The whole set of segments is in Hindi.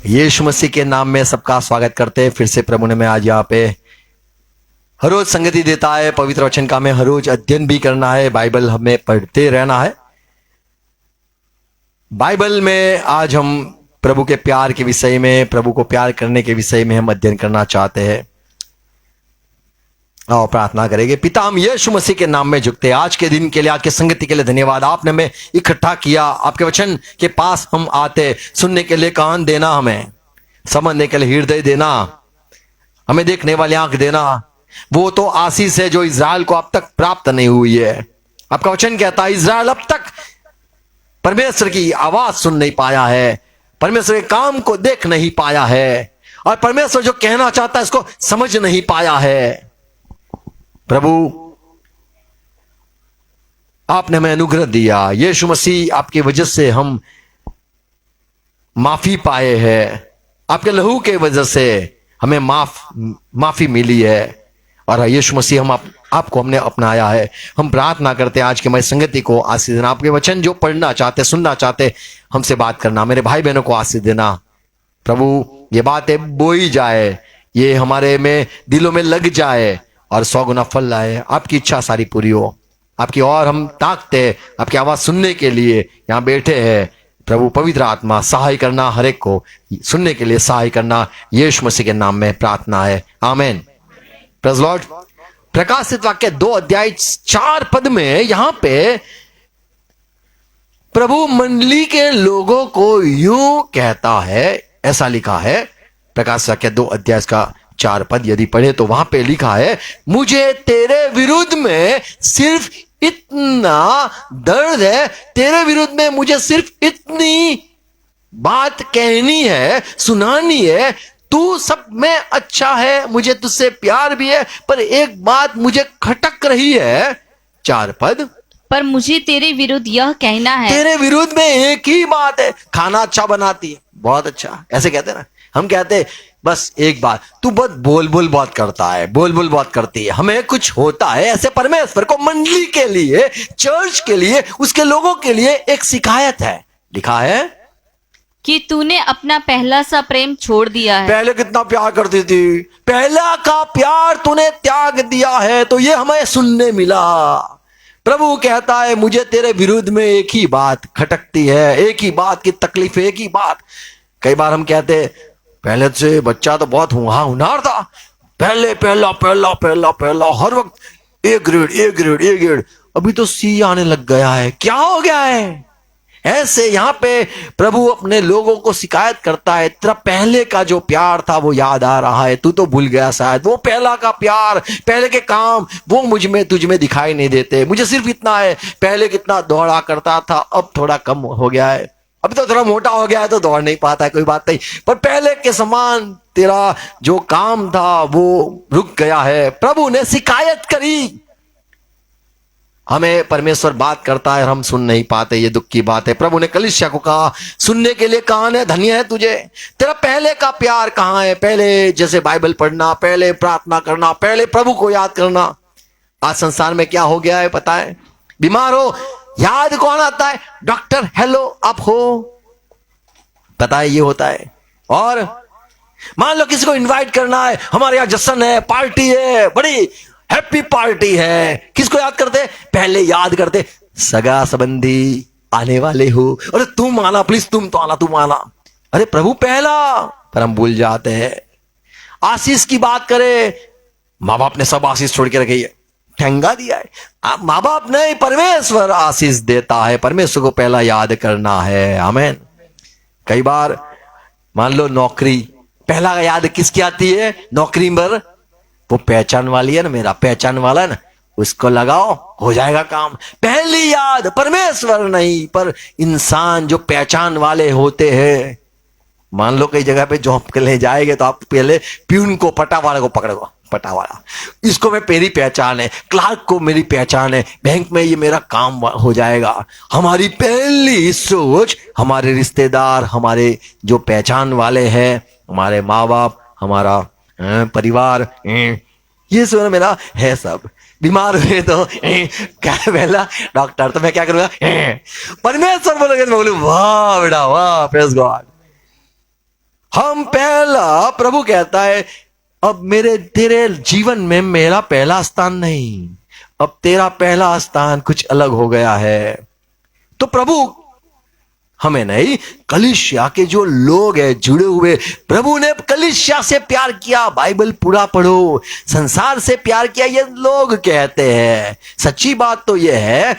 यीशु मसीह के नाम में सबका स्वागत करते हैं। फिर से प्रभु ने मैं आज यहाँ पे हर रोज संगति देता है। पवित्र वचन का हमें हर रोज अध्ययन भी करना है, बाइबल हमें पढ़ते रहना है। बाइबल में आज हम प्रभु के प्यार के विषय में, प्रभु को प्यार करने के विषय में हम अध्ययन करना चाहते हैं और प्रार्थना करेंगे। पिता, हम यीशु मसीह के नाम में झुकते हैं। आज के दिन के लिए, आज के संगति के लिए धन्यवाद। आपने हमें इकट्ठा किया, आपके वचन के पास हम आते, सुनने के लिए कान देना, हमें समझने के लिए हृदय देना, हमें देखने वाली आंख देना। वो तो आशीष है जो इज़राइल को अब तक प्राप्त नहीं हुई है। आपका वचन कहता है इज़राइल अब तक परमेश्वर की आवाज सुन नहीं पाया है, परमेश्वर के काम को देख नहीं पाया है, और परमेश्वर जो कहना चाहता है इसको समझ नहीं पाया है। प्रभु, आपने हमें अनुग्रह दिया। यीशु मसीह, आपकी वजह से हम माफी पाए हैं। आपके लहू के वजह से हमें माफी मिली है, और यीशु मसीह हम आपको हमने अपनाया है। हम प्रार्थना करते हैं आज के हमारी संगति को आशीष देना। आपके वचन जो पढ़ना चाहते, सुनना चाहते, हमसे बात करना। मेरे भाई बहनों को आशीष देना। प्रभु, ये बातें बोई जाए, ये हमारे में दिलों में लग जाए और 100 गुना फल लाए। आपकी इच्छा सारी पूरी हो। आपकी और हम ताकते हैं, आपकी आवाज सुनने के लिए यहाँ बैठे हैं। प्रभु, पवित्र आत्मा सहाय करना, हर एक को सुनने के लिए सहाय करना। यीशु मसीह के नाम में प्रार्थना है, आमीन। Praise Lord. प्रकाशित वाक्य 2 अध्याय 4 पद में यहां पे प्रभु मंडली के लोगों को यूं कहता है, ऐसा लिखा है। प्रकाशित वाक्य 2 अध्याय का 4 पद यदि पढ़े तो वहां पे लिखा है, मुझे तेरे विरुद्ध में सिर्फ इतना दर्द है, तेरे विरुद्ध में मुझे सिर्फ इतनी बात कहनी है, सुनानी है। तू सब में अच्छा है, मुझे तुझसे प्यार भी है, पर एक बात मुझे खटक रही है। 4 पद, पर मुझे तेरे विरुद्ध यह कहना है। तेरे विरुद्ध में एक ही बात है। खाना अच्छा बनाती है, बहुत अच्छा, ऐसे कहते हैं ना। हम कहते हैं बस एक बात, तू बहुत बोल बहुत करता है, बोल बहुत करती है। हमें कुछ होता है। ऐसे परमेश्वर को मंडली के लिए, चर्च के लिए, उसके लोगों के लिए एक शिकायत है। लिखा है कि तूने अपना पहला सा प्रेम छोड़ दिया है। पहले कितना प्यार करती थी, पहला का प्यार तूने त्याग दिया है। तो ये हमें सुनने मिला। प्रभु कहता है मुझे तेरे विरुद्ध में एक ही बात खटकती है, एक ही बात की तकलीफ है, एक ही बात। कई बार हम कहते पहले से बच्चा तो बहुत होनहार था, पहले पहला हर वक्त ए ग्रेड। अभी तो सी आने लग गया है, क्या हो गया है? ऐसे यहाँ पे प्रभु अपने लोगों को शिकायत करता है, तेरा पहले का जो प्यार था वो याद आ रहा है, तू तो भूल गया शायद। वो पहला का प्यार, पहले के काम वो मुझ में तुझ में दिखाई नहीं देते। मुझे सिर्फ इतना है, पहले कितना दौड़ा करता था, अब थोड़ा कम हो गया है, अब तो थोड़ा मोटा हो गया है तो दौड़ नहीं पाता है, कोई बात नहीं, पर पहले के समान तेरा जो काम था वो रुक गया है। प्रभु ने शिकायत करी। हमें परमेश्वर बात करता है और हम सुन नहीं पाते, ये दुख की बात है। प्रभु ने कलीसिया को कहा, सुनने के लिए कान है, धन्य है तुझे। तेरा पहले का प्यार कहाँ है? पहले जैसे बाइबल पढ़ना, पहले प्रार्थना करना, पहले प्रभु को याद करना। आज संसार में क्या हो गया है पता है? बीमार हो, याद कौन आता है? डॉक्टर, हेलो आप हो, पता है ये होता है। और मान लो किसी को इनवाइट करना है, हमारे यहाँ जश्न है, पार्टी है, बड़ी हैप्पी पार्टी है, किसको याद करते? पहले याद करते सगा संबंधी आने वाले हो। अरे तुम आना प्लीज, तुम तो आना, तुम आना। अरे प्रभु पहला, पर हम भूल जाते हैं। आशीष की बात करें, माँ बाप ने सब आशीष छोड़ के रखी है, ठेंगा दिया है। माँ बाप नहीं, परमेश्वर आशीष देता है। परमेश्वर को पहला याद करना है, आमीन। कई बार मान लो नौकरी, पहला याद किसकी आती है? नौकरी पर वो पहचान वाली है ना, मेरा पहचान वाला है ना, उसको लगाओ, हो जाएगा काम। पहली याद परमेश्वर नहीं, पर इंसान जो पहचान वाले होते हैं। मान लो कई जगह पे जॉब के लिए जाएंगे तो आप पहले प्यून को, पटावाला को पकड़ो, पटावाला इसको मैं मेरी पहचान है, क्लार्क को मेरी पहचान है, बैंक में ये मेरा काम हो जाएगा। हमारी पहली सोच हमारे रिश्तेदार, हमारे जो पहचान वाले हैं, हमारे माँ बाप, हमारा परिवार, ये सब मेरा है। सब बीमार हुए तो क्या पहला डॉक्टर, तो मैं क्या करूंगा? परमेश्वर बोलोगे तो मैं बोलूं वाह बेटा वाह, प्रेज गॉड। हम पहला, प्रभु कहता है अब मेरे तेरे जीवन में मेरा पहला स्थान नहीं, अब तेरा पहला स्थान कुछ अलग हो गया है। तो प्रभु हमें नहीं, कलीसिया के जो लोग हैं जुड़े हुए, प्रभु ने कलीसिया से प्यार किया। बाइबल पूरा पढ़ो, संसार से प्यार किया ये लोग कहते हैं। सच्ची बात तो यह है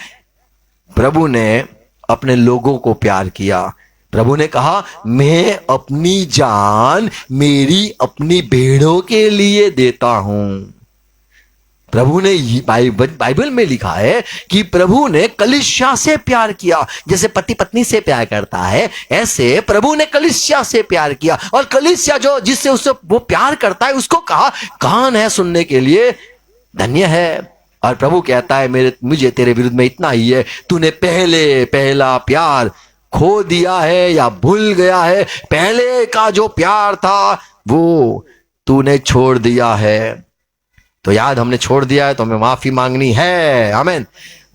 प्रभु ने अपने लोगों को प्यार किया। प्रभु ने कहा मैं अपनी जान मेरी अपनी भेड़ों के लिए देता हूं। प्रभु ने बाइबल में लिखा है कि प्रभु ने कलीसिया से प्यार किया। जैसे पति पत्नी से प्यार करता है, ऐसे प्रभु ने कलीसिया से प्यार किया। और कलीसिया जो जिससे उससे वो प्यार करता है उसको कहा कान है सुनने के लिए, धन्य है। और प्रभु कहता है मुझे तेरे विरुद्ध में इतना ही है, तूने पहला प्यार खो दिया है या भूल गया है। पहले का जो प्यार था वो तूने छोड़ दिया है। तो याद हमने छोड़ दिया है तो हमें माफी मांगनी है। आमीन।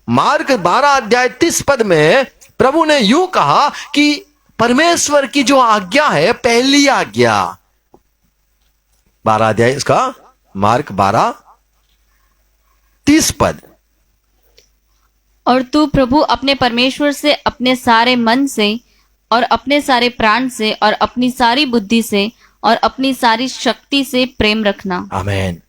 मार्क 12 अध्याय 30 पद में प्रभु ने यूं कहा कि परमेश्वर की जो आज्ञा है, पहली आज्ञा, 12 अध्याय इसका, मार्क 12 30 पद, और तू प्रभु अपने परमेश्वर से अपने सारे मन से और अपने सारे प्राण से और अपनी सारी बुद्धि से और अपनी सारी शक्ति से प्रेम रखना। आमीन।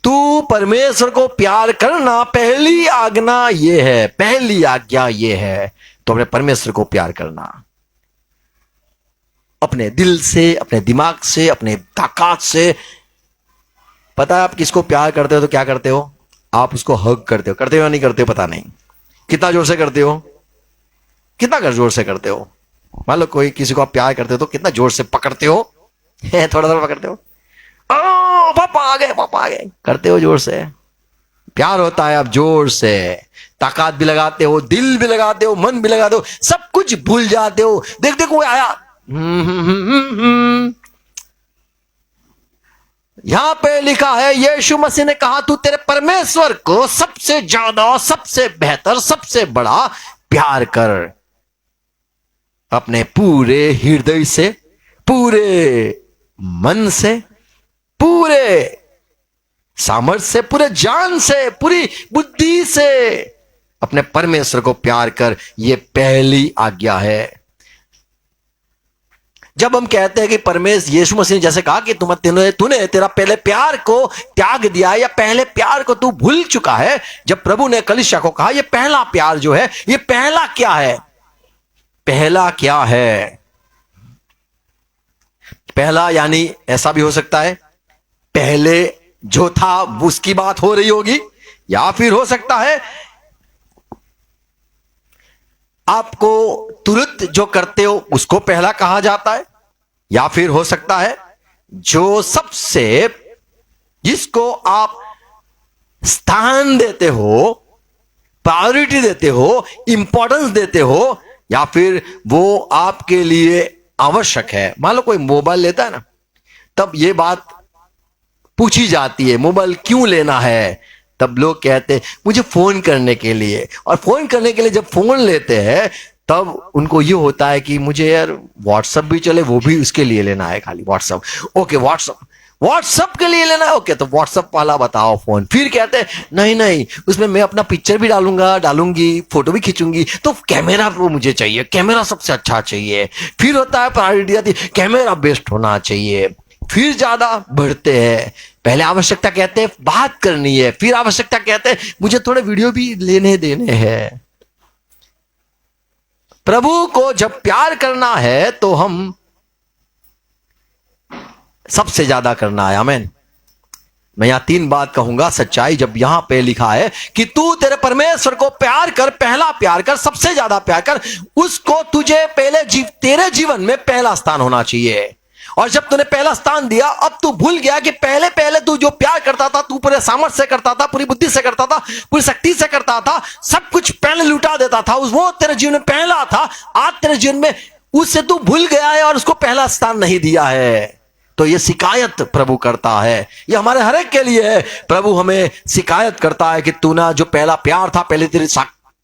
तू परमेश्वर को प्यार करना, पहली आज्ञा ये है, पहली आज्ञा ये है। तो अपने परमेश्वर को प्यार करना अपने दिल से, अपने दिमाग से, अपने ताकत से। पता है आप किसको प्यार करते हो तो क्या करते हो? आप उसको हग करते हो या नहीं करते हो पता नहीं। कितना जोर से करते हो? कितना जोर से करते हो? मान लो कोई किसी को आप प्यार करते हो तो कितना जोर से पकड़ते हो? थोड़ा थोड़ा पकड़ते हो, पापा आ गए करते हो जोर से। प्यार होता है आप जोर से, ताकत भी लगाते हो, दिल भी लगाते हो, मन भी लगाते हो, सब कुछ भूल जाते हो। देख कोई आया, यहां पे लिखा है यीशु मसीह ने कहा तू तेरे परमेश्वर को सबसे ज्यादा, सबसे बेहतर, सबसे बड़ा प्यार कर, अपने पूरे हृदय से, पूरे मन से, पूरे सामर्थ्य से, पूरे जान से, पूरी बुद्धि से अपने परमेश्वर को प्यार कर। यह पहली आज्ञा है। जब हम कहते हैं कि परमेश्वर, यीशु मसीह ने जैसे कहा कि तूने तेरा पहले प्यार को त्याग दिया या पहले प्यार को तू भूल चुका है। जब प्रभु ने कलीसिया को कहा यह पहला प्यार जो है, यह पहला क्या है? पहला क्या है? पहला यानी ऐसा भी हो सकता है पहले जो था उसकी बात हो रही होगी, या फिर हो सकता है आपको तुरंत जो करते हो उसको पहला कहा जाता है, या फिर हो सकता है जो सबसे, जिसको आप स्थान देते हो, प्रायोरिटी देते हो, इंपॉर्टेंस देते हो, या फिर वो आपके लिए आवश्यक है। मान लो कोई मोबाइल लेता है ना, तब ये बात पूछी जाती है मोबाइल क्यों लेना है? तब लोग कहते हैं मुझे फोन करने के लिए। और फोन करने के लिए जब फोन लेते हैं तब उनको ये होता है कि मुझे यार व्हाट्सएप भी चले, वो भी उसके लिए लेना है, खाली व्हाट्सएप। ओके, व्हाट्सएप के लिए लेना है, ओके तो व्हाट्सएप वाला बताओ फोन। फिर कहते हैं नहीं उसमें मैं अपना पिक्चर भी डालूंगी, फोटो भी खींचूंगी, तो कैमरा वो मुझे चाहिए, कैमरा सबसे अच्छा चाहिए। फिर होता है प्रायोरिटी आती है, कैमरा बेस्ट होना चाहिए। फिर ज्यादा बढ़ते हैं, पहले आवश्यकता कहते हैं बात करनी है, फिर आवश्यकता कहते हैं मुझे थोड़े वीडियो भी लेने देने हैं। प्रभु को जब प्यार करना है तो हम सबसे ज्यादा करना है। आमीन। मैं यहां 3 बात कहूंगा सच्चाई। जब यहां पे लिखा है कि तू तेरे परमेश्वर को प्यार कर, पहला प्यार कर, सबसे ज्यादा प्यार कर, उसको तुझे तेरे जीवन में पहला स्थान होना चाहिए। और जब तूने पहला स्थान दिया, अब तू भूल गया कि पहले तू जो प्यार करता था, तू पूरे सामर्थ्य से करता था, पूरी बुद्धि से करता था, पूरी शक्ति से करता था, सब कुछ पहले लुटा देता था, वो तेरे जीवन में पहला था। आज तेरे जीवन में उससे तू भूल गया है और उसको पहला स्थान नहीं दिया है। तो ये शिकायत प्रभु करता है, ये हमारे हर एक के लिए है। प्रभु हमें शिकायत करता है कि तू ना जो पहला प्यार था, पहले तेरी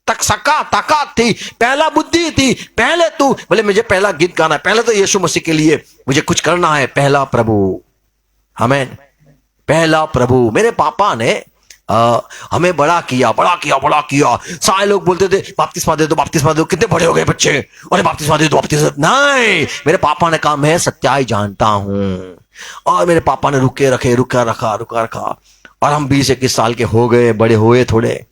तक सका ताकत थी, पहला बुद्धि थी, पहले तू बोले मुझे पहला गीत गाना है, पहले तो यीशु मसीह के लिए मुझे कुछ करना है, पहला प्रभु। आमीन। पहला प्रभु। मेरे पापा ने हमें बड़ा किया, बड़ा किया, बड़ा किया। सारे लोग बोलते थे बपतिस्मा दे दो, बपतिस्मा दे दो, कितने बड़े हो गए बच्चे, अरे बपतिस्मा दे दो, बपतिस्मा। नहीं, मेरे पापा ने कहा मैं सच्चाई जानता हूं, और मेरे पापा ने रुका रखा, और हम 20-21 साल के हो गए, बड़े हुए थोड़े।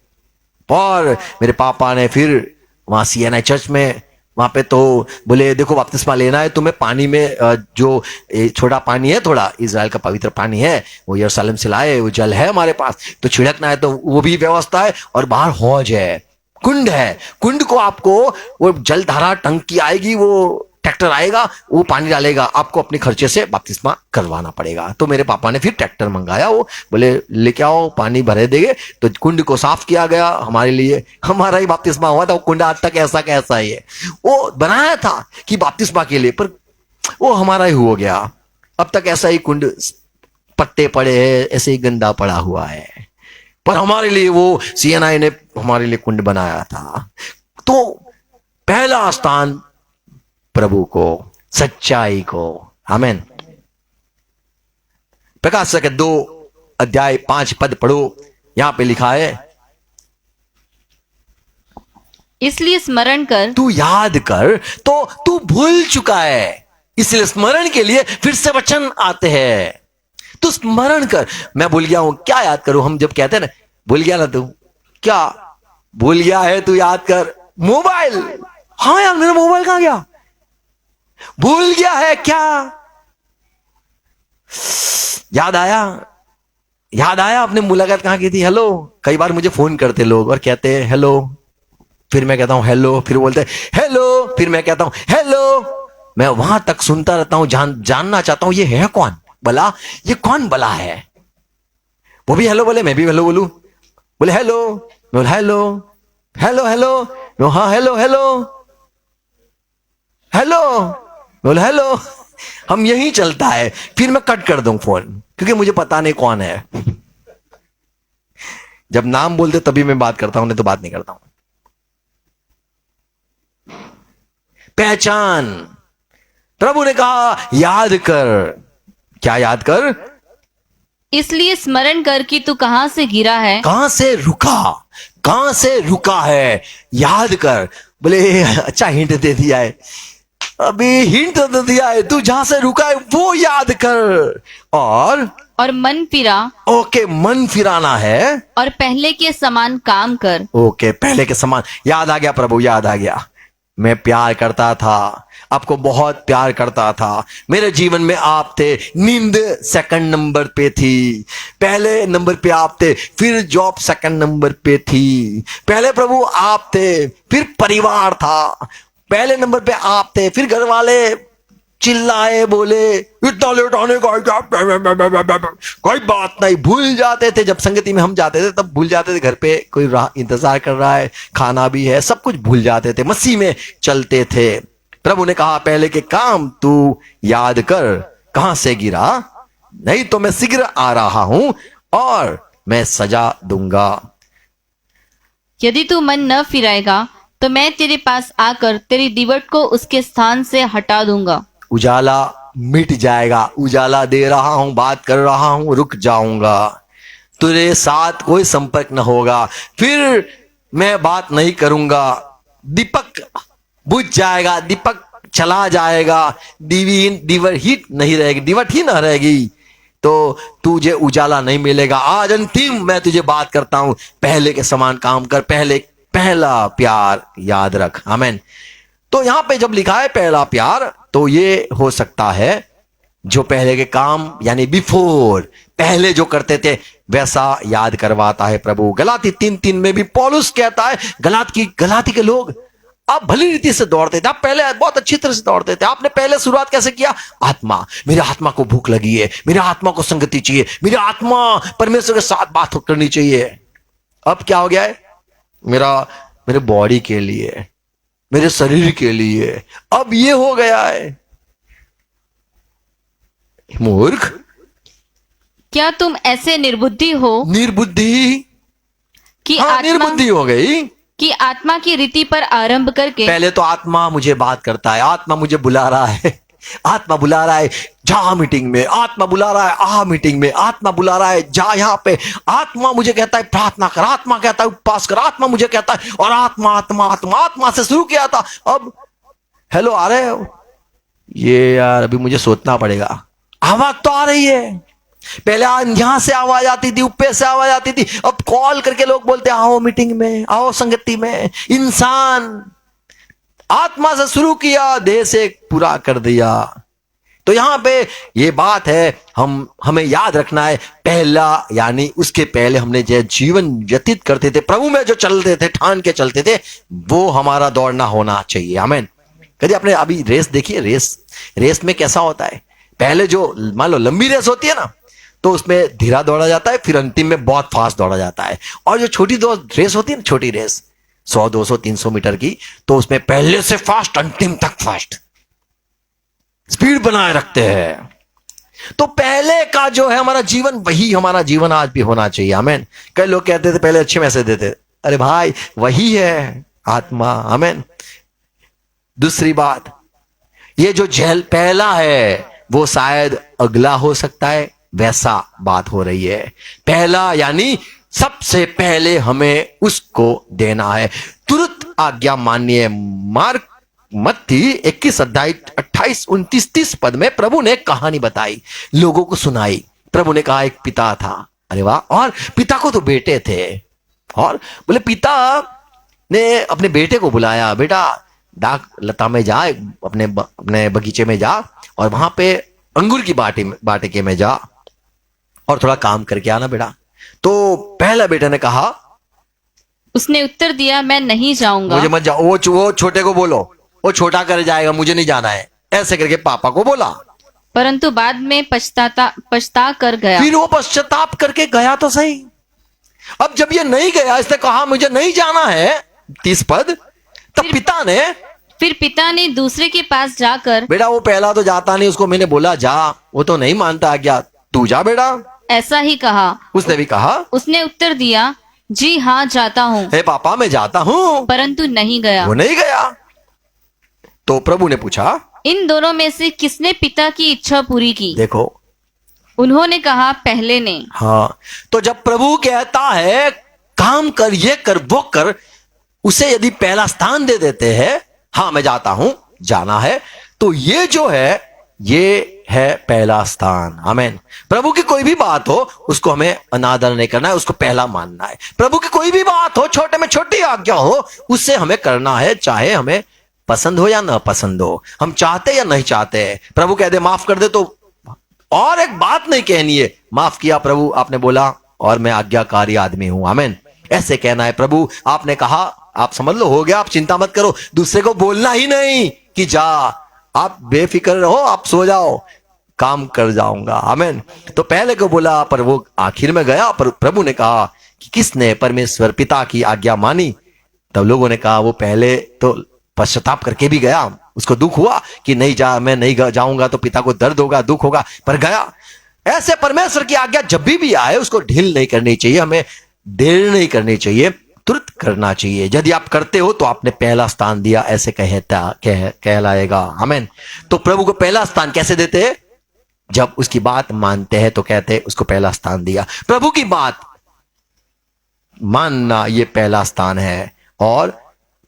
और मेरे पापा ने फिर वहां CNI चर्च में, वहां पे तो बोले देखो बपतिस्मा लेना है तुम्हें, पानी में जो छोटा पानी है, थोड़ा इजराइल का पवित्र पानी है, वो यरूशलेम से लाए, वो जल है हमारे पास, तो छिड़कना है, तो वो भी व्यवस्था है। और बाहर हौज है, कुंड है, कुंड को आपको वो जलधारा टंकी आएगी, वो ट्रैक्टर आएगा, वो पानी डालेगा, आपको अपने खर्चे से बपतिस्मा करवाना पड़ेगा। तो मेरे पापा ने फिर ट्रैक्टर मंगाया, वो बोले लेके आओ, पानी भरे देंगे। तो कुंड को साफ किया गया हमारे लिए, हमारा ही बपतिस्मा हुआ था। वो कुंड आज तक ऐसा कैसा ही है, वो बनाया था कि बपतिस्मा के लिए, पर वो हमारा ही हो गया। अब तक ऐसा ही कुंड पत्ते पड़े हैं, ऐसे ही गंदा पड़ा हुआ है, पर हमारे लिए वो CNI ने हमारे लिए कुंड बनाया था। तो पहला स्थान प्रभु को, सच्चाई को। आमीन। प्रकाश के 2 अध्याय 5 पद पढ़ो, यहां पे लिखा है, इसलिए स्मरण कर, तू याद कर, तो तू भूल चुका है, इसलिए स्मरण के लिए फिर से वचन आते हैं। तू स्मरण कर। मैं भूल गया हूं, क्या याद करूं? हम जब कहते हैं ना भूल गया ना, तू क्या भूल गया है, तू याद कर। मोबाइल, हाँ यार मेरा मोबाइल कहां गया, भूल गया है क्या? याद आया आपने मुलाकात कहां की थी? हेलो। कई बार मुझे फोन करते लोग और कहते हैं हेलो, फिर मैं कहता हूं हेलो, फिर बोलते हैं हेलो, फिर मैं कहता हूं हेलो। मैं वहां तक सुनता रहता हूं, जानना चाहता हूं ये है कौन भला, ये कौन भला है। वो भी हेलो बोले, मैं भी हेलो बोलूं, बोले हेलो, मैं बोला हेलो हेलो हेलो, हाँ हेलो हेलो हेलो, बोले हेलो। हम यही चलता है, फिर मैं कट कर दूं फोन, क्योंकि मुझे पता नहीं कौन है। जब नाम बोलते तभी मैं बात करता हूं, नहीं तो बात नहीं करता हूं। पहचान। प्रभु ने कहा याद कर। क्या याद कर? इसलिए स्मरण कर कि तू कहां से गिरा है, कहां से रुका है, याद कर। बोले अच्छा हिंट दे दिया है, अभी हिंट दे दिया है, तू जहां से रुका है वो याद कर। और मन फिरा, ओके, मन फिराना है, और पहले के समान काम कर। ओके, पहले के समान। याद आ गया प्रभु, याद आ गया। मैं प्यार करता था, आपको बहुत प्यार करता था, मेरे जीवन में आप थे। नींद सेकंड नंबर पे थी, पहले नंबर पे आप थे, फिर जॉब सेकंड नंबर पे थी। पहले प्रभु आप थे, फिर परिवार था, पहले नंबर पे आप थे, फिर घर वाले चिल्लाए, बोले इतना लेट आने का, कोई बात नहीं। भूल जाते थे, जब संगति में हम जाते थे तब भूल जाते थे, घर पे कोई इंतजार कर रहा है, खाना भी है, सब कुछ भूल जाते थे, मसीह में चलते थे। प्रभु ने कहा पहले के काम तू याद कर, कहां से गिरा, नहीं तो मैं शीघ्र आ रहा हूं और मैं सजा दूंगा। यदि तू मन न फिराएगा तो मैं तेरे पास आकर तेरी दीवट को उसके स्थान से हटा दूंगा। उजाला मिट जाएगा, उजाला दे रहा हूं, बात कर रहा हूं, रुक जाऊंगा, तेरे साथ कोई संपर्क न होगा, फिर मैं बात नहीं करूंगा। दीपक बुझ जाएगा, दीपक चला जाएगा, दीवर ही नहीं रहेगी, दीवट ही ना रहेगी, तो तुझे उजाला नहीं मिलेगा। आज अंतिम मैं तुझे बात करता हूं, पहले के समान काम कर, पहला प्यार याद रख। आमीन। तो यहां पे जब लिखा है पहला प्यार, तो ये हो सकता है जो पहले के काम, यानी बिफोर, पहले जो करते थे वैसा याद करवाता है प्रभु। गलाती 3:3 में भी पौलुस कहता है, गलाती के लोग आप भली रीति से दौड़ते थे, आप पहले बहुत अच्छी तरह से दौड़ते थे। आपने पहले शुरुआत कैसे किया? आत्मा, मेरे आत्मा को भूख लगी है, मेरे आत्मा को संगति चाहिए, मेरे आत्मा परमेश्वर के साथ बात करनी चाहिए। अब क्या हो गया है? मेरे बॉडी के लिए, मेरे शरीर के लिए, अब ये हो गया है। मूर्ख, क्या तुम ऐसे निर्बुद्धि हो निर्बुद्धि कि निर्बुद्धि हो गई कि आत्मा की रीति पर आरंभ करके पहले तो आत्मा मुझे बात करता है, आत्मा मुझे बुला रहा है, आत्मा बुला रहा है जा मीटिंग में, आत्मा बुला रहा है आ मीटिंग में, आत्मा बुला रहा है जा यहाँ पे, आत्मा मुझे कहता है प्रार्थना कर, आत्मा कहता है उपवास कर, आत्मा मुझे कहता है, और आत्मा आत्मा आत्मा आत्मा से शुरू किया था। अब हेलो आ रहे हो? ये यार अभी मुझे सोचना पड़ेगा। आवाज तो आ रही है, पहले यहां से आवाज आती थी, ऊपर से आवाज आती थी, अब कॉल करके लोग बोलते हैं आओ मीटिंग में, आओ संगति में। इंसान आत्मा से शुरू किया, देह से पूरा कर दिया। तो यहां पे ये बात है, हमें याद रखना है, पहला यानी उसके पहले हमने जो जीवन व्यतीत करते थे, प्रभु में जो चलते थे, ठान के चलते थे, वो हमारा दौड़ना होना चाहिए। आमीन। कभी आपने अभी रेस देखी है? रेस में कैसा होता है, पहले जो मान लो लंबी रेस होती है ना, तो उसमें धीरा दौड़ा जाता है, फिर अंतिम में बहुत फास्ट दौड़ा जाता है। और जो छोटी रेस होती है ना, छोटी रेस 100 200 300 मीटर की, तो उसमें पहले से फास्ट अंतिम तक फास्ट स्पीड बनाए रखते हैं। तो पहले का जो है हमारा जीवन, वही हमारा जीवन आज भी होना चाहिए। आमीन। कई लोग कहते थे पहले अच्छे मैसेज देते, अरे भाई वही है आत्मा। आमीन। दूसरी बात, ये जो जेल पहला है वो शायद अगला हो सकता है, वैसा बात हो रही है। पहला यानी सबसे पहले हमें उसको देना है। तुरंत आज्ञा मानिए। मार्क मत्ती 21 अध्याय 28 29 30 पद में प्रभु ने कहानी बताई, लोगों को सुनाई। प्रभु ने कहा एक पिता था, अरे वाह, और पिता को तो बेटे थे, और बोले पिता ने अपने बेटे को बुलाया, बेटा दाग लता में जा, अपने बगीचे में जा, और वहां पे अंगूर की बाटिके में जा और थोड़ा काम करके आना बेटा। तो पहला बेटे ने कहा, उसने उत्तर दिया मैं नहीं जाऊंगा। मुझे मत जाओ। वो छोटे को बोलो, वो छोटा कर जाएगा, मुझे नहीं जाना है, ऐसे करके पापा को बोला। परंतु बाद में पछता कर गया। फिर वो पश्चाताप करके गया तो सही। अब जब ये नहीं गया, इसने कहा मुझे नहीं जाना है, 30 पद, तब फिर पिता ने दूसरे के पास जाकर, बेटा वो पहला तो जाता नहीं, उसको मैंने बोला जा, वो तो नहीं मानता, क्या तू जा बेटा, ऐसा ही कहा। उसने भी कहा, उसने उत्तर दिया जी हाँ जाता हूँ, हे पापा मैं जाता हूँ, परंतु नहीं गया। वो नहीं गया। तो प्रभु ने पूछा, इन दोनों में से किसने पिता की इच्छा पूरी की? देखो, उन्होंने कहा पहले ने। हाँ, तो जब प्रभु कहता है काम कर, ये कर, वो कर, उसे यदि पहला स्थान दे देते हैं, हाँ मैं जाता हूं, जाना है, तो ये जो है ये है पहला स्थान। आमीन। प्रभु की कोई भी बात हो उसको हमें अनादर नहीं करना है, उसको पहला मानना है। प्रभु की कोई भी बात हो, छोटे में छोटी आज्ञा हो, उससे हमें करना है, चाहे हमें पसंद हो या ना पसंद हो, हम चाहते या नहीं चाहते। प्रभु कह दे माफ कर दे, तो और एक बात नहीं कहनी है, माफ किया प्रभु, आपने बोला और मैं आज्ञाकारी आदमी हूं। आमीन। ऐसे कहना है, प्रभु आपने कहा, आप समझ लो हो गया, आप चिंता मत करो, दूसरे को बोलना ही नहीं कि जा, आप बेफिक्र रहो, आप सो जाओ, काम कर जाऊंगा। आमीन। तो पहले को बोला, पर वो आखिर में गया। पर प्रभु ने कहा कि किसने परमेश्वर पिता की आज्ञा मानी? तब लोगों ने कहा वो पहले तो पश्चाताप करके भी गया, उसको दुख हुआ कि नहीं जा, मैं नहीं जाऊंगा तो पिता को दर्द होगा, दुख होगा, पर गया। ऐसे परमेश्वर की आज्ञा जब भी आए उसको ढील नहीं करनी चाहिए, हमें देर नहीं करनी चाहिए, तुरंत करना चाहिए। यदि आप करते हो तो आपने पहला स्थान दिया, ऐसे कहलाएगा। आमीन। तो प्रभु को पहला स्थान कैसे देते हैं? जब उसकी बात मानते हैं तो कहते हैं उसको पहला स्थान दिया। प्रभु की बात मानना ये पहला स्थान है, और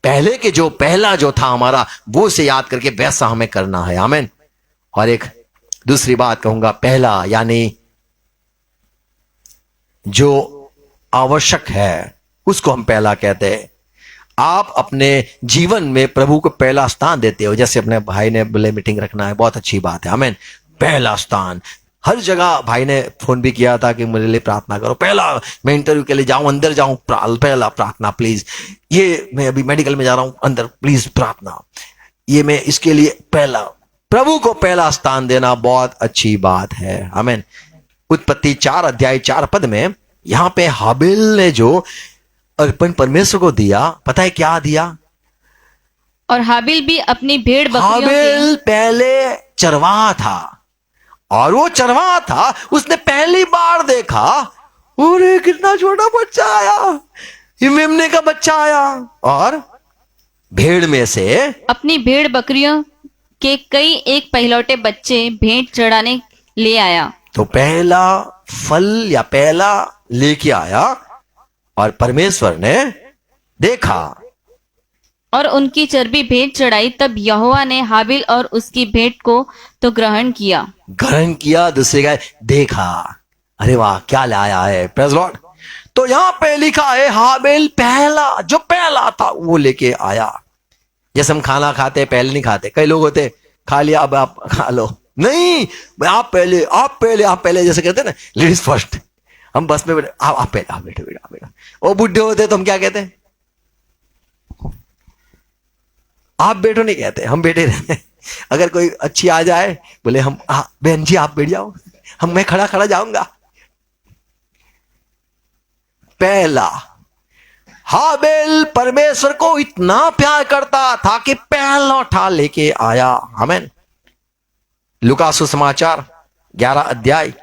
पहले के जो पहला जो था हमारा, वो से याद करके वैसा हमें करना है। आमीन। और एक दूसरी बात कहूंगा, पहला यानी जो आवश्यक है उसको हम पहला कहते हैं। आप अपने जीवन में प्रभु को पहला स्थान देते हो, जैसे अपने भाई ने बोले मीटिंग रखना है, बहुत अच्छी बात है। आमीन। पहला स्थान हर जगह, भाई ने फोन भी किया था कि मेरे लिए प्रार्थना करो, पहला मैं इंटरव्यू के लिए जाऊं, अंदर जाऊं, पहला प्रार्थना प्लीज, ये मैं अभी मेडिकल में जा रहा हूं, अंदर प्लीज प्रार्थना, ये मैं इसके लिए पहला, प्रभु को पहला स्थान देना बहुत अच्छी बात है। आमीन। उत्पत्ति 4 अध्याय 4 पद में यहां पे हाबिल ने जो अर्पण परमेश्वर को दिया, पता है क्या दिया? और हाबिल भी अपनी भेड़ बकरियों हाबिल पहले चरवाहा था, और वो चरवाहा था, उसने पहली बार देखा, अरे कितना छोटा बच्चा आया, ये मेमने का बच्चा आया और भेड़ में से अपनी भेड़ बकरियों के कई एक पहलौठे बच्चे भेंट चढ़ाने ले आया। तो पहला फल या पहला लेके आया और परमेश्वर ने देखा और उनकी चर्बी भेंट चढ़ाई। तब यहोवा ने हाबिल और उसकी भेंट को तो ग्रहण किया। ग्रहण किया, दूसरे का देखा, अरे वाह क्या लाया है, प्रेज लॉर्ड। तो यहां पे लिखा है हाबिल पहला, जो पहला था वो लेके आया। जैसे हम खाना खाते पहले नहीं खाते, कई लोग होते खा लिया अब आप खा लो, नहीं आप पहले आप पहले आप पहले, जैसे कहते हैं ना लेडीज फर्स्ट। हम बस में बैठे आप पहले, आप बैठो बेटा, आप बैठो। वो बुढ़े होते तो हम क्या कहते हैं, आप बैठो नहीं कहते, हम बैठे रहते। अगर कोई अच्छी आ जाए बोले हम बहन जी आप बैठ जाओ, मैं खड़ा खड़ा जाऊंगा। पहला हाबिल परमेश्वर को इतना प्यार करता था कि पहला उठा लेके आया। आमीन। लूका सुसमाचार 11 अध्याय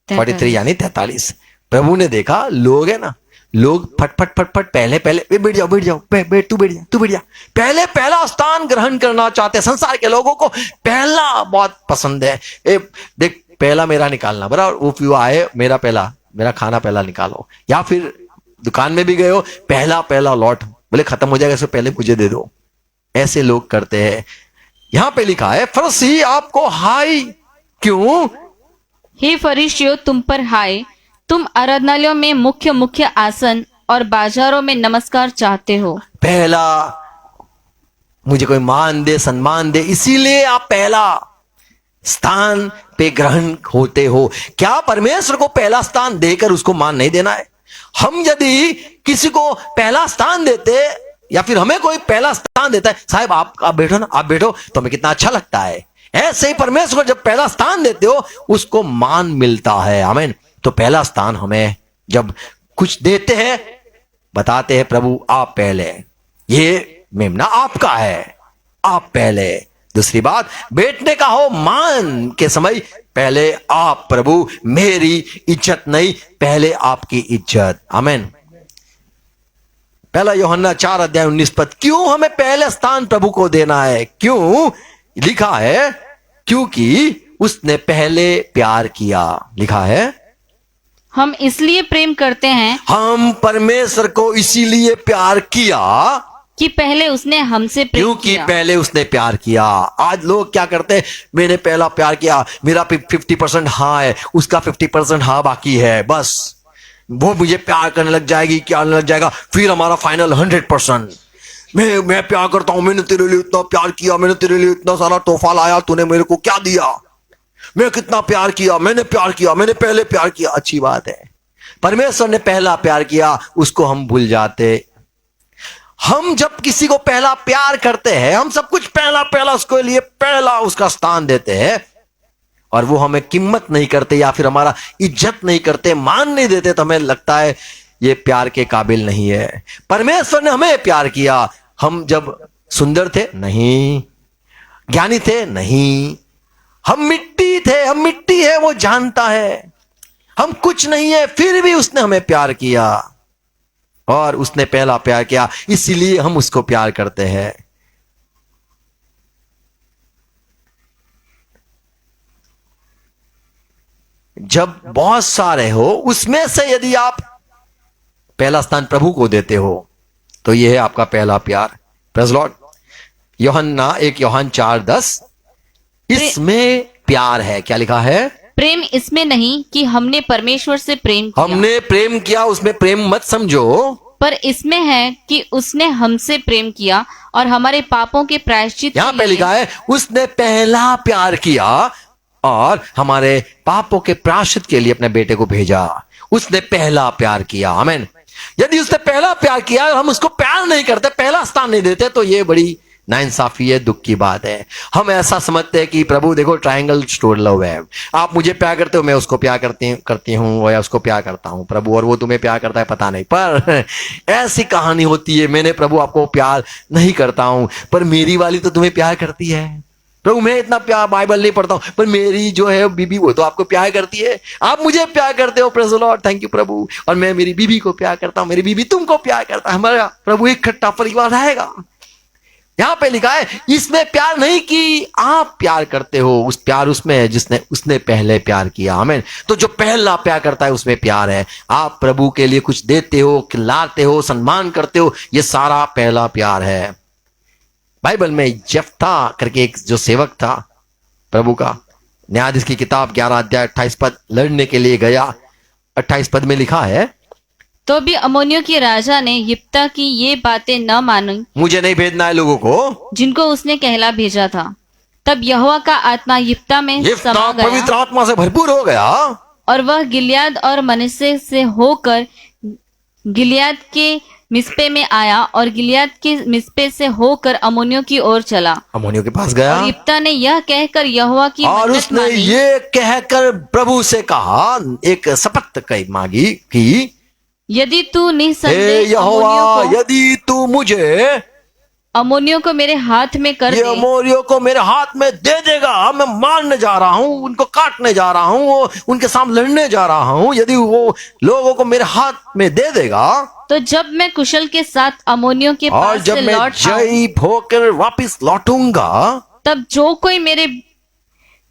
43 यानी 43। प्रभु ने देखा लोग है ना, लोग फटफट फटफट पहले पहले बैठ जाओ बैठ जाओ, बैठ तू बैठ जा तू बैठ जा, पहले पहला स्थान ग्रहण करना चाहते। संसार के लोगों को पहला बहुत पसंद है। देख पहला मेरा निकालना, बराबर वो पीवा आए मेरा खाना पहला निकालो, या फिर दुकान में भी गए हो पहला पहला लॉट, बोले खत्म हो जाएगा इससे पहले मुझे दे दो, ऐसे लोग करते हैं। यहां पे लिखा है फरीसी आपको हाय क्यों, हे फरीसियों तुम पर हाय, तुम आराधनालयों में मुख्य मुख्य आसन और बाजारों में नमस्कार चाहते हो। पहला मुझे कोई मान दे सम्मान दे, इसीलिए आप पहला स्थान पे ग्रहण होते हो। क्या परमेश्वर को पहला स्थान देकर उसको मान नहीं देना है? हम यदि किसी को पहला स्थान देते या फिर हमें कोई पहला स्थान देता है, साहब आप बैठो ना, आप बैठो, तो हमें कितना अच्छा लगता है। ऐसे ही परमेश्वर को जब पहला स्थान देते हो उसको मान मिलता है। आमीन। तो पहला स्थान हमें जब कुछ देते हैं, बताते हैं प्रभु आप पहले, ये मेमना आपका है, आप पहले। दूसरी बात, बैठने का हो मान के समय पहले आप प्रभु, मेरी इज्जत नहीं, पहले आपकी इज्जत। आमीन। पहला यूहन्ना 4 अध्याय 19 पद। क्यों हमें पहले स्थान प्रभु को देना है? क्यों लिखा है? क्योंकि उसने पहले प्यार किया। लिखा है हम इसलिए प्रेम करते हैं, हम परमेश्वर को इसीलिए प्यार किया कि पहले उसने हमसे प्रेम क्योंकि किया। पहले उसने प्यार किया। आज लोग क्या करते हैं, मैंने पहला प्यार किया, मेरा 50% हाँ है, उसका 50% हाँ बाकी है, बस वो मुझे प्यार करने लग जाएगी, क्या लग जाएगा, फिर हमारा फाइनल 100%। मैं प्यार करता हूं, मैंने तेरे लिए इतना प्यार किया, मैंने तेरे लिए इतना सारा तोहफा लाया, तूने मेरे को क्या दिया, मैं कितना प्यार किया, मैंने प्यार किया, मैंने पहले प्यार किया। अच्छी बात है, परमेश्वर ने पहला प्यार किया, उसको हम भूल जाते। हम जब किसी को पहला प्यार करते हैं, हम सब कुछ पहला पहला उसके लिए पहला उसका स्थान देते हैं, और वो हमें कीमत नहीं करते या फिर हमारा इज्जत नहीं करते, मान नहीं देते, तो हमें लगता है ये प्यार के काबिल नहीं है। परमेश्वर ने हमें प्यार किया। हम जब सुंदर थे नहीं, ज्ञानी थे नहीं, हम मिट्टी थे, हम मिट्टी है वो जानता है, हम कुछ नहीं है, फिर भी उसने हमें प्यार किया, और उसने पहला प्यार किया, इसीलिए हम उसको प्यार करते हैं। जब बहुत सारे हो, उसमें से यदि आप पहला स्थान प्रभु को देते हो, तो यह है आपका पहला प्यार। Praise Lord. यूहन्ना 1 यूहन्ना 4:10, इसमें प्यार है। क्या लिखा है? प्रेम इसमें नहीं कि हमने परमेश्वर से प्रेम किया, हमने प्रेम किया, उसमें प्रेम मत समझो, पर इसमें है कि उसने हमसे प्रेम किया और हमारे पापों के प्रायश्चित यहां के पे लिए लिखा है उसने पहला प्यार किया और हमारे पापों के प्रायश्चित के लिए अपने बेटे को भेजा। उसने पहला प्यार किया। आमीन। यदि उसने पहला प्यार किया और हम उसको प्यार नहीं करते, पहला स्थान नहीं देते, तो ये बड़ी नाइंसाफी है, दुख की बात है। हम ऐसा समझते हैं कि प्रभु देखो ट्रायंगल स्टोर लव है, आप मुझे प्यार करते हो, मैं उसको प्यार करती हूँ या उसको प्यार करता हूँ प्रभु, और वो तुम्हें प्यार करता है पता नहीं। पर ऐसी कहानी होती है, मैंने प्रभु आपको प्यार नहीं करता हूं, पर मेरी वाली तो तुम्हें प्यार करती है। प्रभु मैं इतना प्यार बाइबल नहीं पढ़ता हूं, पर मेरी जो है बीबी वो तो आपको प्यार करती है, आप मुझे प्यार करते हो, praise the Lord, thank you प्रभु, और मैं मेरी बीबी को प्यार करता हूं, मेरी बीबी तुमको प्यार करता है, हमारा प्रभु इकट्ठा परिवार रहेगा। यहां पे लिखा है इसमें प्यार नहीं कि आप प्यार करते हो, उस प्यार उसमें है जिसने उसने पहले प्यार किया। आमीन। तो जो पहला प्यार करता है उसमें प्यार है। आप प्रभु के लिए कुछ देते हो, खिलाते हो, सम्मान करते हो, ये सारा पहला प्यार है। बाइबल में यफ्ता करके एक जो सेवक था प्रभु का, न्यायाधीश की किताब 11 अध्याय 28 पद, लड़ने के लिए गया। 28 पद में लिखा है, तो भी अम्मोनियों के राजा ने यिप्तह की ये बातें न मानी मुझे नहीं भेजना है लोगों को जिनको उसने कहला भेजा था। तब यहोवा का आत्मा यिप्तह में यफ्ता समा पवित्र गया आत्मा से भरपूर हो गया, और वह गिलियाद और मनश्शे से होकर गिलियाद के मिस्पे में आया और गिलियाद के मिस्पे से होकर अम्मोनियों की ओर चला। अम्मोनियों के पास गया और यिप्तह ने यह कहकर यहोवा की और मन्नत उसने मानी, ये कहकर प्रभु से कहा, एक शपथ कही मांगी कि यदि तू हे निसंदेह यहोवा, यदि तू मुझे अम्मोनियों को मेरे हाथ में कर ये दे, अमोरियों को मेरे हाथ में दे देगा, मैं मारने जा रहा हूं, उनको काटने जा रहा हूं, उनके सामने लड़ने जा रहा हूं, यदि वो लोगों को मेरे हाथ में दे देगा, तो जब मैं कुशल के साथ अम्मोनियों के और पास जब से मैं लौट आऊं, जय होकर वापिस लौटूंगा, तब जो कोई मेरे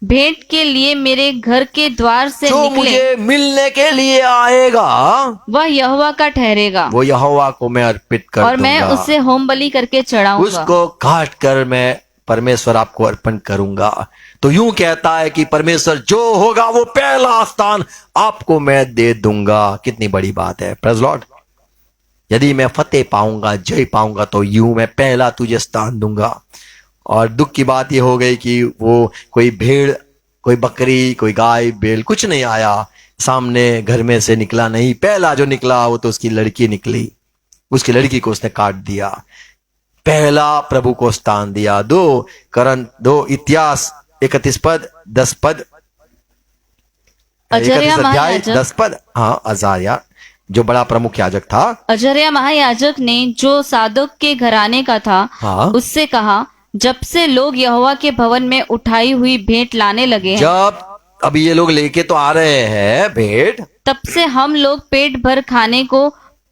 भेंट के लिए मेरे घर के द्वार से जो निकले मुझे मिलने के लिए आएगा, वह यहोवा का ठहरेगा, वो यहोवा को मैं अर्पित कर और मैं दूंगा। उसे होम बलि करके चढ़ाऊंगा। उसको काट कर मैं परमेश्वर आपको अर्पण करूंगा। तो यूं कहता है कि परमेश्वर जो होगा वो पहला स्थान आपको मैं दे दूंगा। कितनी बड़ी बात है, प्रेज़ लॉर्ड। यदि मैं फतेह पाऊंगा, जय पाऊंगा, तो यूं मैं पहला तुझे स्थान दूंगा। और दुख की बात ये हो गई कि वो कोई भेड़, कोई बकरी, कोई गाय बैल कुछ नहीं आया सामने, घर में से निकला नहीं। पहला जो निकला वो तो उसकी लड़की निकली, उसकी लड़की को उसने काट दिया। पहला प्रभु को स्थान दिया। 2 इतिहास 31 पद 10 पद, अजर्या 31 अध्याय महायाजक 10 पद। हाँ, अजारिया जो बड़ा प्रमुख याजक था, अजर्या महायाजक ने जो सादोक के घराने का था, हाँ, उससे कहा, जब से लोग यहोवा के भवन में उठाई हुई भेंट लाने लगे हैं, जब अभी ये लोग लेके तो आ रहे हैं भेंट, तब से हम लोग पेट भर खाने को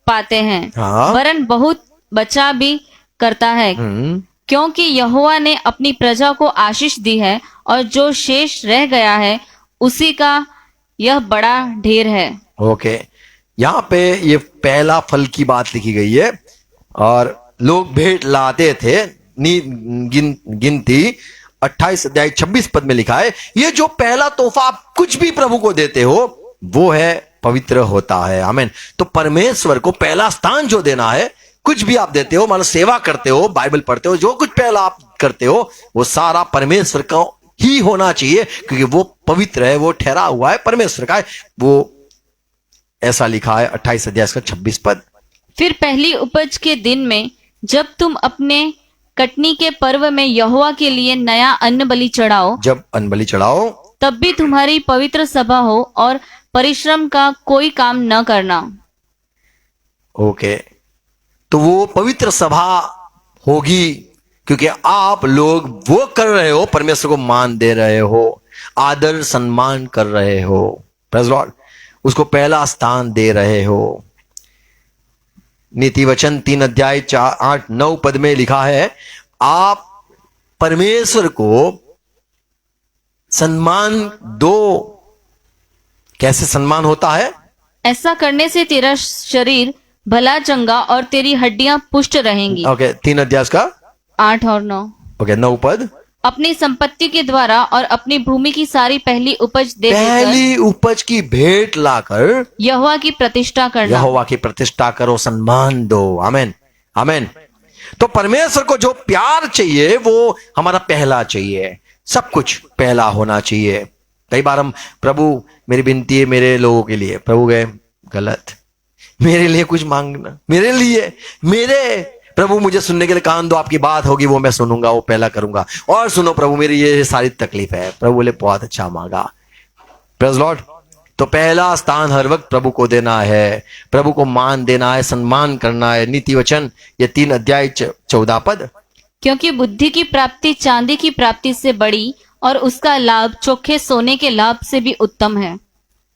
पाते हैं, हाँ, वरन बहुत बचा भी करता है, क्योंकि यहोवा ने अपनी प्रजा को आशीष दी है, और जो शेष रह गया है उसी का यह बड़ा ढेर है। ओके, यहाँ पे ये पहला फल की बात लिखी गई है। और लोग भेंट लाते थे, गिनती 28 अध्याय 26 पद में लिखा है, ये जो पहला तोहफा आप कुछ भी प्रभु को देते हो वो है पवित्र होता है। आमीन। तो परमेश्वर को पहला स्थान जो देना है, कुछ भी आप देते हो, मान सेवा करते हो, बाइबल पढ़ते हो, जो कुछ पहला आप करते हो वो सारा परमेश्वर का ही होना चाहिए, क्योंकि वो पवित्र है, वो ठहरा हुआ है, परमेश्वर का है वो। ऐसा लिखा है 28 अध्याय का 26 पद। फिर पहली उपज के दिन में जब तुम अपने कटनी के पर्व में यहोवा के लिए नया अन्न बलि चढ़ाओ, जब अन्न बलि चढ़ाओ, तब भी तुम्हारी पवित्र सभा हो और परिश्रम का कोई काम न करना। ओके, तो वो पवित्र सभा होगी क्योंकि आप लोग वो कर रहे हो, परमेश्वर को मान दे रहे हो, आदर सम्मान कर रहे हो, प्रेज़ लॉर्ड, उसको पहला स्थान दे रहे हो। नीति वचन 3 अध्याय 8-9 पद में लिखा है, आप परमेश्वर को सम्मान दो। कैसे सम्मान होता है? ऐसा करने से तेरा शरीर भला चंगा और तेरी हड्डियां पुष्ट रहेंगी। ओके, 3 अध्याय का 8 और 9। ओके, 9 पद। अपनी संपत्ति के द्वारा और अपनी भूमि की सारी पहली उपज दे पहली उपज की भेंट लाकर यहोवा की प्रतिष्ठा करना। यहोवा की प्रतिष्ठा करो, सम्मान दो। आमीन, आमीन। तो परमेश्वर को जो प्यार चाहिए वो हमारा पहला चाहिए, सब कुछ पहला होना चाहिए। कई बार हम, प्रभु मेरी विनती है मेरे लोगों के लिए, प्रभु गए गलत, मेरे लिए कुछ मांगना, मेरे लिए, मेरे प्रभु मुझे सुनने के लिए कान दो, आपकी बात होगी वो मैं सुनूंगा, वो पहला करूंगा। और सुनो प्रभु मेरी ये सारी तकलीफ है, प्रभु बोले बहुत अच्छा मांगा, प्रेज़ लॉर्ड। तो पहला स्थान हर वक्त प्रभु को देना है, प्रभु को मान देना है, सम्मान करना है। नीति वचन ये 3 अध्याय 14 पद, क्योंकि बुद्धि की प्राप्ति चांदी की प्राप्ति से बड़ी और उसका लाभ चोखे सोने के लाभ से भी उत्तम है।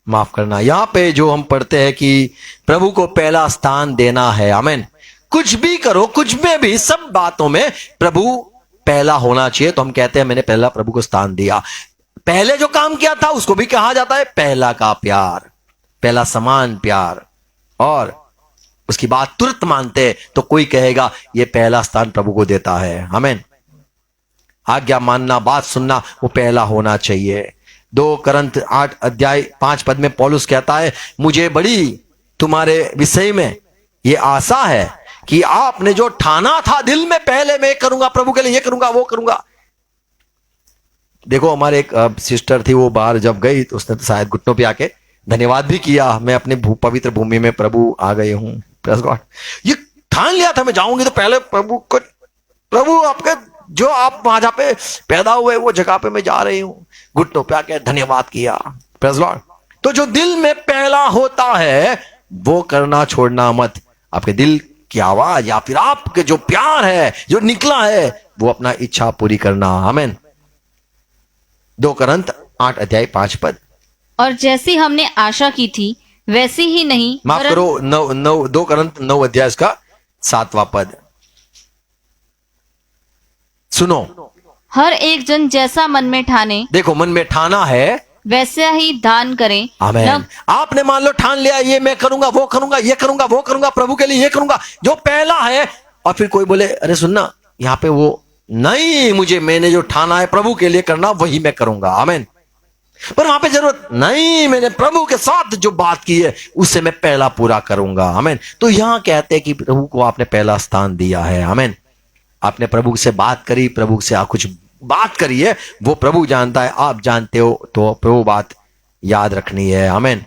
माफ करना, यहाँ पे जो हम पढ़ते हैं कि प्रभु को पहला स्थान देना है। आमीन। कुछ भी करो, कुछ में भी, सब बातों में प्रभु पहला होना चाहिए। तो हम कहते हैं मैंने पहला प्रभु को स्थान दिया। पहले जो काम किया था उसको भी कहा जाता है पहला का प्यार, पहला समान प्यार। और उसकी बात तुरंत मानते तो कोई कहेगा ये पहला स्थान प्रभु को देता है। आमीन। आज्ञा मानना, बात सुनना, वो पहला होना चाहिए। 2 करंथ 8 अध्याय 5 पद में पौलुस कहता है मुझे बड़ी तुम्हारे विषय में ये आशा है कि आपने जो ठाना था दिल में, पहले मैं करूंगा प्रभु के लिए, ये करूंगा वो करूंगा। देखो हमारे एक सिस्टर थी, वो बाहर जब गई तो उसने तो शायद घुटनों पे आके धन्यवाद भी किया, मैं अपनी पवित्र भूमि में प्रभु आ गई हूं। Praise God. ये ठान लिया था मैं जाऊंगी तो पहले प्रभु को, प्रभु आपके जो आप वहां जहां पे पैदा हुए वो जगह पे मैं जा रही हूं, घुटनों पे आके धन्यवाद किया। Praise Lord. तो जो दिल में पहला होता है वो करना छोड़ना मत। आपके दिल की आवाज या फिर आपके जो प्यार है जो निकला है वो अपना इच्छा पूरी करना। आमीन। 2 करंथ 8 अध्याय 5 पद। और जैसी हमने आशा की थी वैसी ही नहीं, माफ करो, 2 करंथ 9 अध्याय का 7वां पद सुनो। हर एक जन जैसा मन में ठाने, देखो मन में ठाना है वैसा ही दान करें। आमीन। आपने मान लो ठान लिया ये मैं करूंगा वो करूंगा ये करूंगा वो करूंगा प्रभु के लिए ये करूंगा, जो पहला है, और फिर कोई बोले अरे सुनना यहाँ पे वो नहीं, मुझे मैंने जो ठाना है प्रभु के लिए करना वही मैं करूंगा। आमीन। पर वहां पे जरूरत नहीं, मैंने प्रभु के साथ जो बात की है उससे मैं पहला पूरा करूंगा। आमीन। तो यहां कहते हैं कि प्रभु को आपने पहला स्थान दिया है। आमीन। आपने प्रभु से बात करी, प्रभु से आप कुछ बात करिए, वो प्रभु जानता है, आप जानते हो, तो प्रभु बात याद रखनी है। आमीन।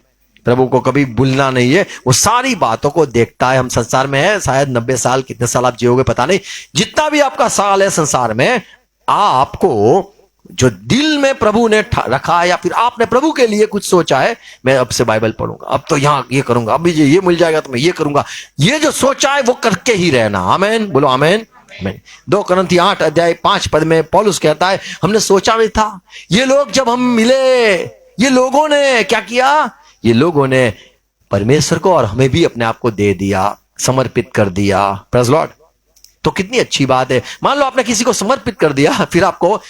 प्रभु को कभी भूलना नहीं है, वो सारी बातों को देखता है। हम संसार में है शायद 90 साल, कितने साल आप जियोगे पता नहीं, जितना भी आपका साल है संसार में, आपको जो दिल में प्रभु ने रखा है या फिर आपने प्रभु के लिए कुछ सोचा है, मैं अब से बाइबल पढ़ूंगा, अब तो यहाँ ये करूंगा, अभी ये मिल जाएगा तो मैं ये करूंगा, ये जो सोचा है वो करके ही रहना। आमीन। बोलो आमीन। 2 करंथी 8 अध्याय 5 पद में पौलुस कहता है हमने सोचा भी था, ये लोग जब हम मिले, ये लोगों ने क्या किया, ये लोगों ने परमेश्वर को और हमें भी अपने आप को दे दिया, समर्पित कर दिया। Praise Lord. तो कितनी अच्छी बात है। मान लो आपने किसी को समर्पित कर दिया, फिर आपको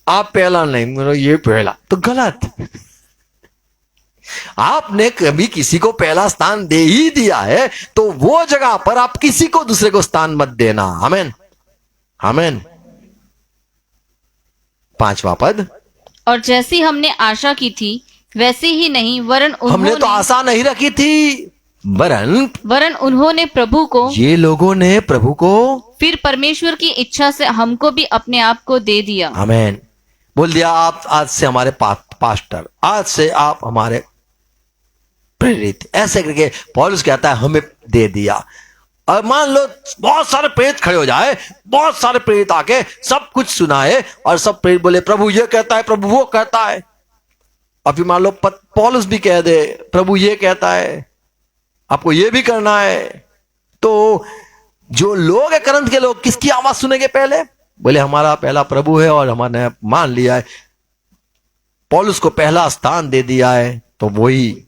आप पहला नहीं, ये पहला, तो गलत। आपने कभी किसी को पहला स्थान दे ही दिया है तो वो जगह पर आप किसी को दूसरे को स्थान मत देना। आमीन। आमीन। 5वां पद। और जैसी हमने आशा की थी वैसी ही नहीं, वरन हमने तो आशा नहीं रखी थी, वरन उन्होंने प्रभु को, ये लोगों ने प्रभु को, फिर परमेश्वर की इच्छा से हमको भी अपने आप को दे दिया। आमीन। बोल दिया आप आज से हमारे पास्टर, आज से आप हमारे प्रेरित, ऐसे करके पौलुस कहता है हमें दे दिया। और मान लो बहुत सारे प्रेरित खड़े हो जाए, बहुत सारे प्रेरित आके सब कुछ सुनाए और सब प्रेरित बोले प्रभु ये कहता है, प्रभु वो कहता है, और फिर मान लो पौलुस भी कह दे प्रभु ये कहता है, आपको ये भी करना है, तो जो लोग है करंथ के लोग किसकी आवाज सुनेंगे पहले? बोले हमारा पहला प्रभु है और हमारे मान लिया है, पौलुस को पहला स्थान दे दिया है, तो वही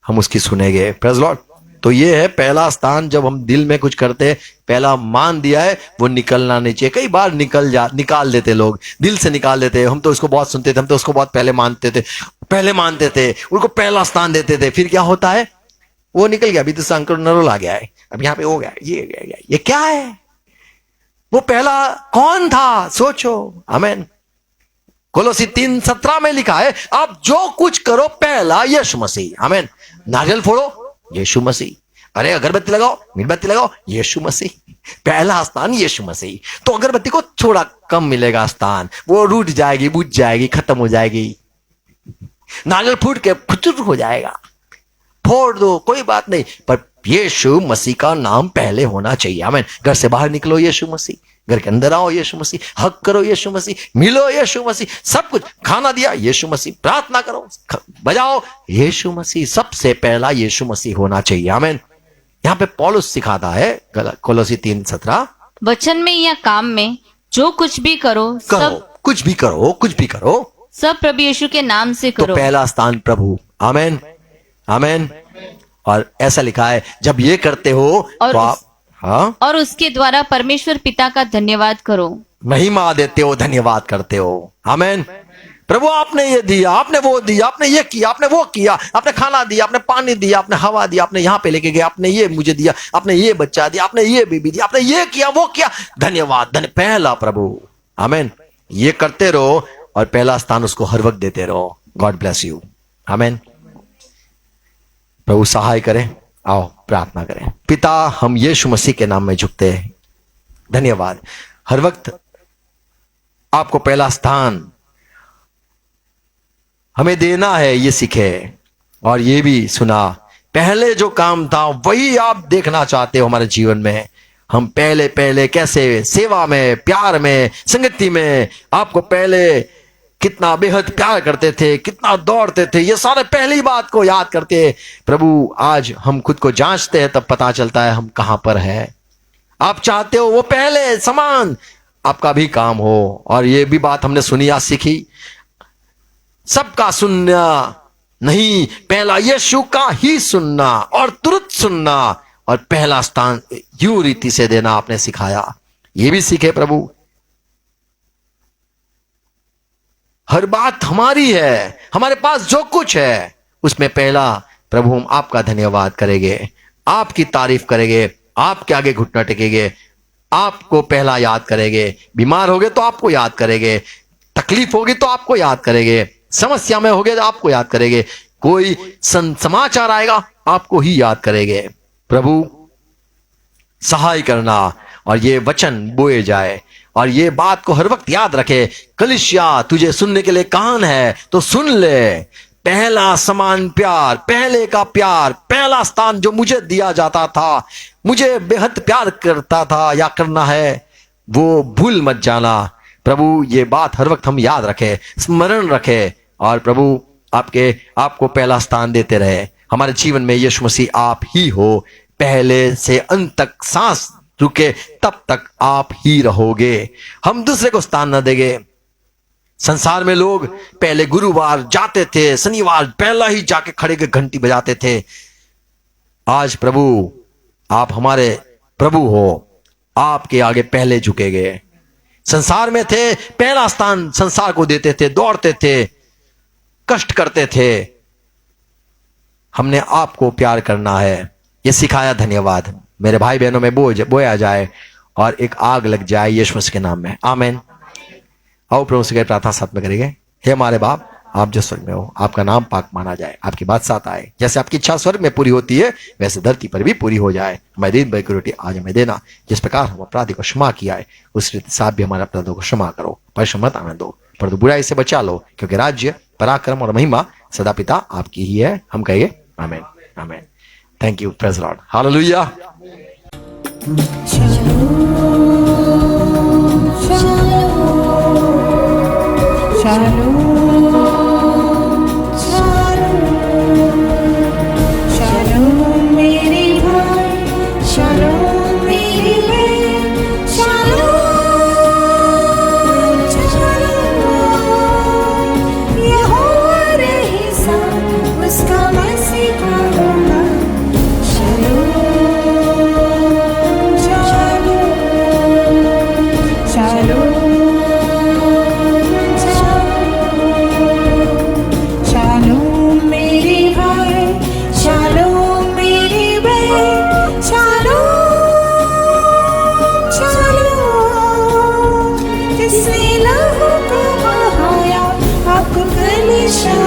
हम उसकी सुनेंगे। Praise Lord. तो ये है पहला स्थान। जब हम दिल में कुछ करते हैं, पहला मान दिया है, वो निकलना नहीं चाहिए। कई बार निकाल देते लोग, दिल से निकाल देते, हम तो उसको बहुत सुनते थे, हम तो उसको बहुत पहले मानते थे, उनको पहला स्थान देते थे, फिर क्या होता है, वो निकल गया, अभी तो शंकर नरोल आ गया है, अब यहाँ पे हो गया, ये क्या है, वो पहला कौन था, सोचो। आमीन। कोलोसी 3:17 में लिखा है आप जो कुछ करो पहला यीशु मसीह। आमीन। नारियल फोड़ो, यीशु मसीह। अरे अगरबत्ती लगाओ, मेणबत्ती लगाओ, यीशु मसीह। पहला स्थान यीशु मसीह। तो अगरबत्ती को थोड़ा कम मिलेगा स्थान, वो रूठ जाएगी, बुझ जाएगी, खत्म हो जाएगी, नारियल फूट के फुचुर हो जाएगा, फोड़ दो, कोई बात नहीं, पर यीशु मसीह का नाम पहले होना चाहिए। आमीन। घर से बाहर निकलो यीशु मसीह, घर के अंदर आओ यीशु मसीह, हक करो यीशु मसीह, मिलो यीशु मसीह, सब कुछ, खाना दिया यीशु मसीह, प्रार्थना करो, बजाओ यीशु मसीह, सबसे पहला यीशु मसीह होना चाहिए। आमीन। यहाँ पे पौलुस सिखाता है कोलोसी 3:17, वचन में या काम में जो कुछ भी करो करो, कुछ भी करो, कुछ भी करो, सब प्रभु यीशु के नाम से तो करो। पहला स्थान प्रभु। आमेन, आमेन। और ऐसा लिखा है, जब ये करते हो और तो आप और उसके द्वारा परमेश्वर पिता का धन्यवाद करो। महिमा देते हो, धन्यवाद करते हो। आमेन। प्रभु आपने ये दिया, आपने वो दिया, आपने ये किया, आपने वो किया, आपने खाना दिया, आपने पानी दिया, आपने हवा दिया, आपने यहाँ पे लेके गया, आपने ये मुझे दिया, आपने ये बच्चा दिया, आपने ये बीबी दिया, आपने ये किया, वो किया, धन्यवाद। पहला प्रभु। आमेन। ये करते रहो और पहला स्थान उसको हर वक्त देते रहो। God bless you. आमेन। प्रभु सहाय करें। आओ प्रार्थना करें। पिता, हम यीशु मसीह के नाम में झुकते हैं। धन्यवाद। हर वक्त आपको पहला स्थान हमें देना है, ये सीखे और ये भी सुना। पहले जो काम था वही आप देखना चाहते हो हमारे जीवन में। हम पहले पहले कैसे सेवा में, प्यार में, संगति में आपको पहले कितना बेहद प्यार करते थे, कितना दौड़ते थे, ये सारे पहली बात को याद करते। प्रभु आज हम खुद को जांचते हैं, तब पता चलता है हम कहां पर है। आप चाहते हो वो पहले समान आपका भी काम हो। और ये भी बात हमने सुनी, आज सीखी, सबका सुनना नहीं, पहला यीशु का ही सुनना और तुरंत सुनना और पहला स्थान यूं रीति से देना आपने सिखाया। ये भी सीखे प्रभु। हर बात हमारी है, हमारे पास जो कुछ है उसमें पहला प्रभु हम आपका धन्यवाद करेंगे, आपकी तारीफ करेंगे, आपके आगे घुटना टेकेंगे, आपको पहला याद करेंगे। बीमार होगे तो आपको याद करेंगे, तकलीफ होगी तो आपको याद करेंगे, समस्या में होगे तो आपको याद करेंगे, कोई समाचार आएगा आपको ही याद करेंगे। प्रभु सहाय करना और ये वचन बोए जाए और ये बात को हर वक्त याद रखे। कलीसिया तुझे सुनने के लिए कान है तो सुन ले। पहला समान प्यार, पहले का प्यार, पहला स्थान जो मुझे दिया जाता था, मुझे बेहद प्यार करता था या करना है, वो भूल मत जाना। प्रभु ये बात हर वक्त हम याद रखें, स्मरण रखें और प्रभु आपको पहला स्थान देते रहे हमारे जीवन में। यीशु मसीह आप ही हो, पहले से अंत तक सांस रुके तब तक आप ही रहोगे। हम दूसरे को स्थान न देंगे। संसार में लोग पहले गुरुवार जाते थे, शनिवार पहला ही जाके खड़े के घंटी बजाते थे। आज प्रभु आप हमारे प्रभु हो, आपके आगे पहले झुके गए। संसार में थे, पहला स्थान संसार को देते थे, दौड़ते थे, कष्ट करते थे। हमने आपको प्यार करना है, ये सिखाया। धन्यवाद। मेरे भाई बहनों में बोया जाए और एक आग लग जाए यीशु मसीह के नाम में। आमीन। आओ प्रभु से प्रार्थना साथ में करेंगे। हे हमारे बाप, आप जो स्वर्ग में हो, आपका नाम पाक माना जाए, आपकी बात साथ आए। जैसे आपकी इच्छा स्वर्ग में पूरी होती है वैसे धरती पर भी पूरी हो जाए। हमारे दिन भर की रोटी आज हमें देना। जिस प्रकार हम अपराधी को क्षमा किया है उस रीति साथ भी हमारे अपराधों को क्षमा करो। परिश्रम मत आने दो, परंतु बुराई से बचा लो, क्योंकि राज्य, पराक्रम और महिमा सदा पिता आपकी ही है। हम कहिए आमीन, आमीन। Thank you. Praise Lord. Hallelujah. आपको कलीसिया